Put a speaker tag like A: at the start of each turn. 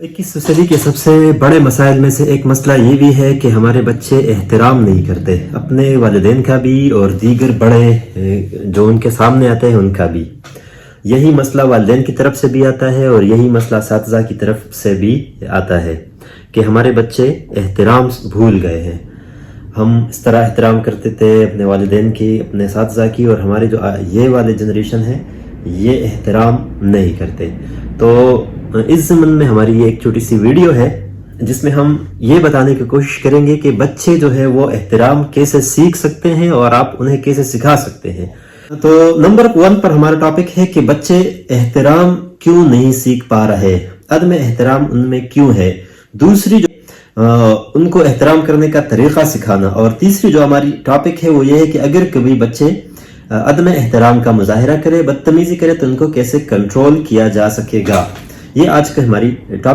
A: 21वीं सदी के सबसे बड़े मसाइल में से एक मसला ये भी है कि हमारे बच्चे एहतराम नहीं करते, अपने वालिदैन का भी और दीगर बड़े जो उनके सामने आते हैं उनका भी। यही मसला वालिदैन की तरफ से भी आता है और यही मसला असातिज़ा की तरफ से भी आता है कि हमारे बच्चे एहतराम भूल गए हैं। हम इस तरह एहतराम करते थे अपने वालिदैन की, अपने असातिज़ा की, और हमारे जो ये वाले जनरेशन है ये एहतराम नहीं करते। तो इस ज़मन में हमारी ये एक छोटी सी वीडियो है जिसमें हम ये बताने की कोशिश करेंगे कि बच्चे जो है वो एहतराम कैसे सीख सकते हैं और आप उन्हें कैसे सिखा सकते हैं। तो नंबर 1 पर हमारा टॉपिक है कि बच्चे एहतराम क्यों नहीं सीख पा रहे, अदम एहतराम उनमें क्यों है। दूसरी जो उनको एहतराम करने का तरीका सिखाना, और तीसरी जो हमारी टॉपिक है वो ये है कि अगर कभी बच्चे अदम एहतराम का मुजाहिरा करे, बदतमीजी करे, तो उनको कैसे कंट्रोल किया जा सकेगा। ये आज का हमारी टॉपिक